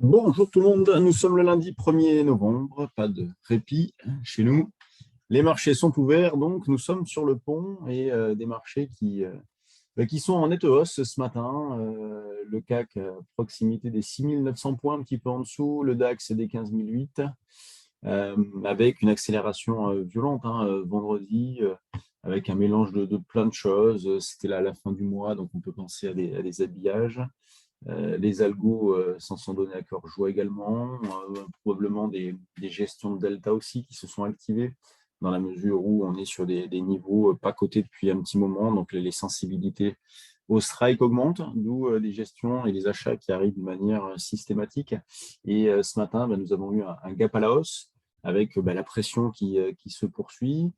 Bonjour tout le monde, nous sommes le lundi 1er novembre, pas de répit chez nous. Les marchés sont ouverts, donc nous sommes sur le pont et des marchés qui sont en nette hausse ce matin. Le CAC à proximité des 6 900 points, un petit peu en dessous, le DAX des 15 008, avec une accélération violente vendredi, avec un mélange de plein de choses. C'était là à la fin du mois, donc on peut penser à des habillages. Les algos s'en sont donnés à cœur joie également, probablement des gestions de delta aussi qui se sont activées dans la mesure où on est sur des niveaux pas cotés depuis un petit moment, donc les sensibilités au strike augmentent, d'où des gestions et des achats qui arrivent de manière systématique. Et ce matin, nous avons eu un gap à la hausse avec la pression qui se poursuit.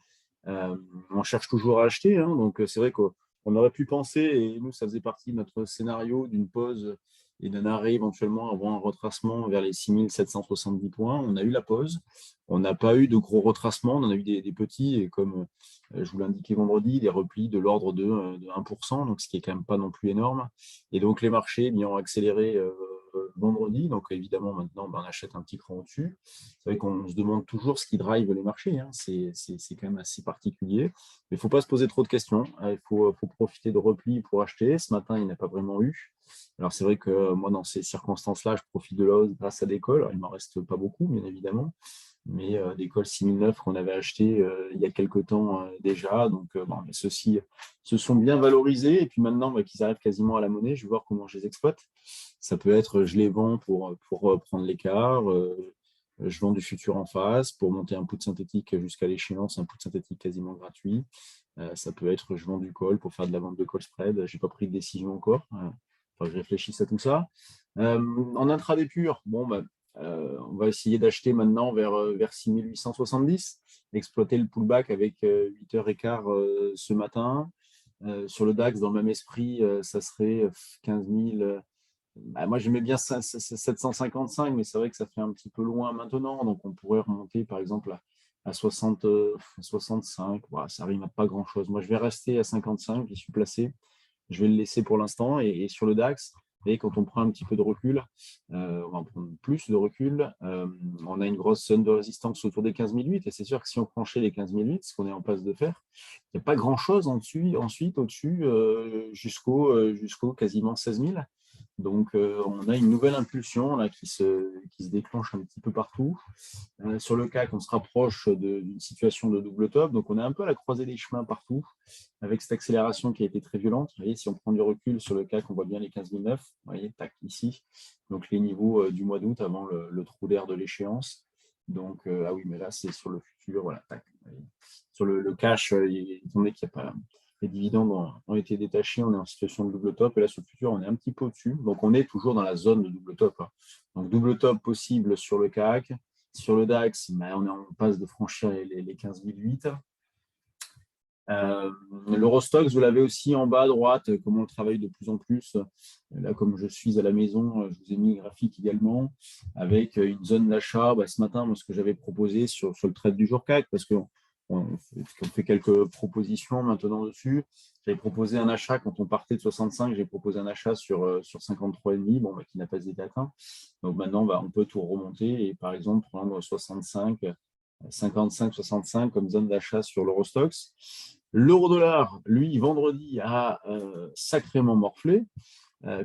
On cherche toujours à acheter, donc c'est vrai qu'on aurait pu penser, et nous, ça faisait partie de notre scénario d'une pause et d'un arrêt éventuellement avant un retracement vers les 6 770 points. On a eu la pause. On n'a pas eu de gros retracements. On en a eu des petits, et comme je vous l'indiquais vendredi, des replis de l'ordre de 1%, donc ce qui est quand même pas non plus énorme. Et donc les marchés ont accéléré vendredi. Donc évidemment, maintenant, on achète un petit cran au-dessus. C'est vrai qu'on se demande toujours ce qui drive les marchés. C'est quand même assez particulier. Mais il ne faut pas se poser trop de questions. Il faut profiter de replis pour acheter. Ce matin, il n'y en a pas vraiment eu. Alors, c'est vrai que moi, dans ces circonstances-là, je profite de la hausse grâce à des calls. Il ne m'en reste pas beaucoup, bien évidemment. Mais des calls 6009 qu'on avait achetés il y a quelques temps déjà. Donc, mais ceux-ci se sont bien valorisés. Et puis maintenant qu'ils arrivent quasiment à la monnaie, je vais voir comment je les exploite. Ça peut être, je les vends pour prendre l'écart. Je vends du futur en face pour monter un put synthétique jusqu'à l'échéance, un put synthétique quasiment gratuit. Ça peut être, je vends du call pour faire de la vente de call spread. Je n'ai pas pris de décision encore. Enfin, je réfléchisse à tout ça. En intraday pur, on va essayer d'acheter maintenant vers 6 870, exploiter le pullback avec 8h15 ce matin. Sur le DAX, dans le même esprit, ça serait 15 000. Moi, j'aimais bien 755, mais c'est vrai que ça fait un petit peu loin maintenant. Donc, on pourrait remonter, par exemple, à 60, 65. Voilà, ça rime à pas grand-chose. Moi, je vais rester à 55. J'y suis placé. Je vais le laisser pour l'instant. Et sur le DAX, et quand on prend un petit peu de recul, on va prendre plus de recul. On a une grosse zone de résistance autour des 15 008. Et c'est sûr que si on franchit les 15 008, ce qu'on est en passe de faire, il n'y a pas grand-chose ensuite au-dessus, jusqu'au quasiment 16 000. Donc, on a une nouvelle impulsion là, qui se déclenche un petit peu partout. Sur le CAC, on se rapproche d'une situation de double top. Donc, on est un peu à la croisée des chemins partout, avec cette accélération qui a été très violente. Vous voyez, si on prend du recul sur le CAC, on voit bien les 15 009. Vous voyez, tac, ici. Donc, les niveaux du mois d'août avant le trou d'air de l'échéance. Donc, ah oui, mais là, c'est sur le futur. Voilà, tac. Sur le cash, étant donné qu'il n'y a pas les dividendes ont été détachés, on est en situation de double top, et là sur le futur, on est un petit peu au-dessus. Donc on est toujours dans la zone de double top. Donc double top possible sur le CAC. Sur le DAX, on est en passe de franchir les 15 008. L'Eurostoxx, vous l'avez aussi en bas à droite, comme on le travaille de plus en plus. Là, comme je suis à la maison, je vous ai mis le graphique également, avec une zone d'achat. Ce matin, moi, ce que j'avais proposé sur le trade du jour CAC, parce qu'on fait quelques propositions maintenant dessus. J'avais proposé un achat quand on partait de 65, j'ai proposé un achat sur 53,5, qui n'a pas été atteint. Donc maintenant, on peut tout remonter et par exemple prendre 65, 55, 65 comme zone d'achat sur l'Eurostoxx. L'euro-dollar, lui, vendredi, a sacrément morflé,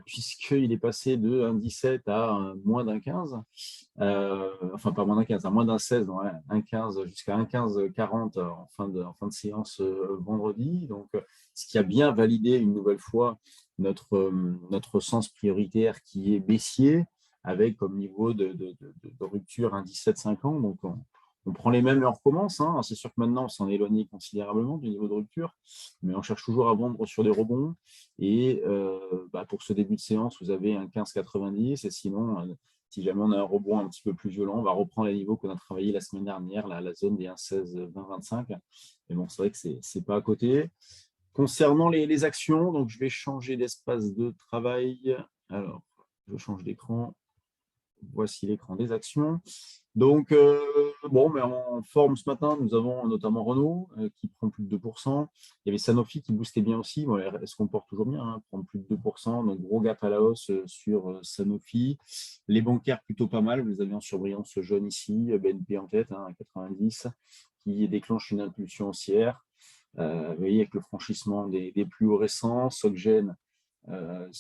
puisqu'il est passé de 1,17 à moins d'un 15. Enfin, pas moins d'un 15, à moins d'un 16, donc 1,15 jusqu'à 1,1540 en fin de séance vendredi. Donc, ce qui a bien validé une nouvelle fois notre sens prioritaire qui est baissier, avec comme niveau de rupture un 17,50. Donc, on prend les mêmes et on recommence. C'est sûr que maintenant, on s'en est éloigné considérablement du niveau de rupture, mais on cherche toujours à vendre sur des rebonds. Et pour ce début de séance, vous avez un 15,90. Et sinon, si jamais on a un rebond un petit peu plus violent, on va reprendre les niveaux qu'on a travaillé la semaine dernière, la zone des 1,16, 20, 25. Mais bon, c'est vrai que c'est pas à côté. Concernant les actions, donc je vais changer d'espace de travail. Alors, je change d'écran. Voici l'écran des actions. Donc, Bon, mais en forme ce matin, nous avons notamment Renault qui prend plus de 2%. Il y avait Sanofi qui boostait bien aussi. Bon, elle se comporte toujours bien, hein, prend plus de 2%. Donc, gros gap à la hausse sur Sanofi. Les bancaires, plutôt pas mal. Vous les avez en surbrillance jaune ici. BNP en tête, hein, à 90, qui déclenche une impulsion haussière. Vous voyez, avec le franchissement des plus hauts récents, SocGen,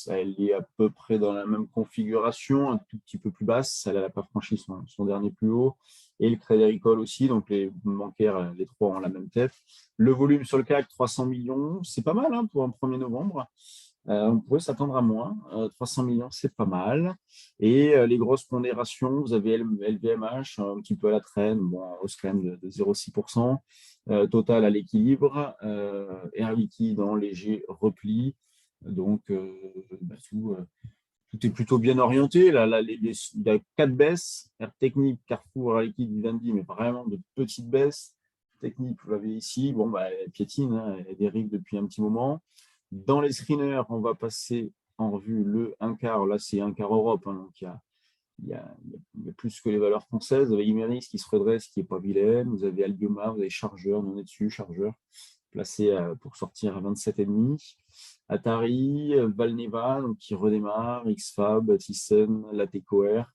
elle est à peu près dans la même configuration, un tout petit peu plus basse. Elle n'a pas franchi son dernier plus haut. Et le Crédit Agricole aussi, donc les bancaires, les trois ont la même tête. Le volume sur le CAC, 300 millions, c'est pas mal, hein, pour un 1er novembre. On pourrait s'attendre à moins. 300 millions, c'est pas mal. Et les grosses pondérations, vous avez LVMH, un petit peu à la traîne, bon, en hausse quand même de 0,6%. Total à l'équilibre. Air Liquide en léger repli. Donc, tout est plutôt bien orienté. Là, il y a 4 baisses. Air Technique, Carrefour, Air Liquide, Vivendi, mais vraiment de petites baisses. Technique, vous l'avez ici. Bon, elle piétine, hein, elle dérive depuis un petit moment. Dans les screeners, on va passer en revue le 1 quart. Là, c'est 1 quart Europe. Hein, donc, il y a plus que les valeurs françaises. Vous avez Imerys qui se redresse, qui n'est pas vilaine. Vous avez Albioma, vous avez Chargeur, on est dessus, Chargeur, placé pour sortir à 27,5. Atari, Valneva, donc qui redémarre, XFAB, Thyssen, Latécoère.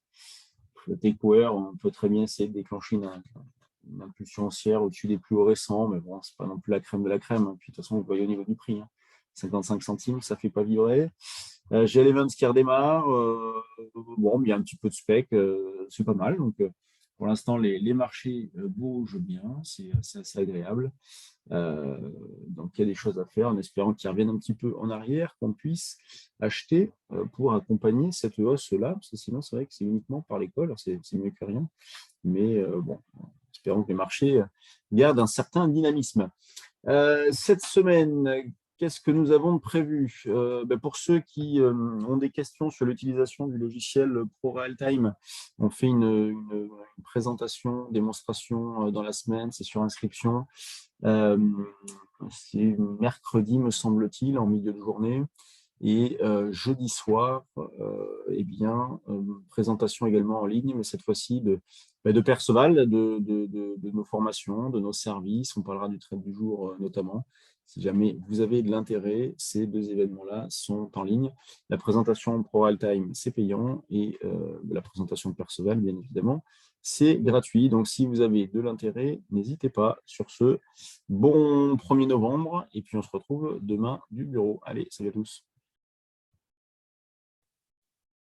Latécoère, on peut très bien essayer de déclencher une impulsion haussière au-dessus des plus hauts récents, mais bon, c'est pas non plus la crème de la crème. Hein. Puis de toute façon, vous voyez au niveau du prix, hein. 55 centimes, ça ne fait pas vibrer. J'ai Evans qui redémarre. Bon, il y a un petit peu de spec, c'est pas mal. Donc, pour l'instant, les marchés bougent bien, c'est assez agréable. Donc, il y a des choses à faire en espérant qu'ils reviennent un petit peu en arrière, qu'on puisse acheter pour accompagner cette hausse-là, parce que sinon, c'est vrai que c'est uniquement par l'école, alors c'est mieux que rien. Mais bon, espérons que les marchés gardent un certain dynamisme. Cette semaine, qu'est-ce que nous avons de prévu? Pour ceux qui ont des questions sur l'utilisation du logiciel ProRealTime, on fait une présentation, démonstration dans la semaine, c'est sur inscription. C'est mercredi, me semble-t-il, en milieu de journée. Et jeudi soir, présentation également en ligne, mais cette fois-ci de Perceval, de nos formations, de nos services. On parlera du trade du jour notamment. Si jamais vous avez de l'intérêt, ces deux événements-là sont en ligne. La présentation ProRealTime, c'est payant, et la présentation de Perceval, bien évidemment, c'est gratuit. Donc, si vous avez de l'intérêt, n'hésitez pas. Sur ce, bon 1er novembre, et puis on se retrouve demain du bureau. Allez, salut à tous.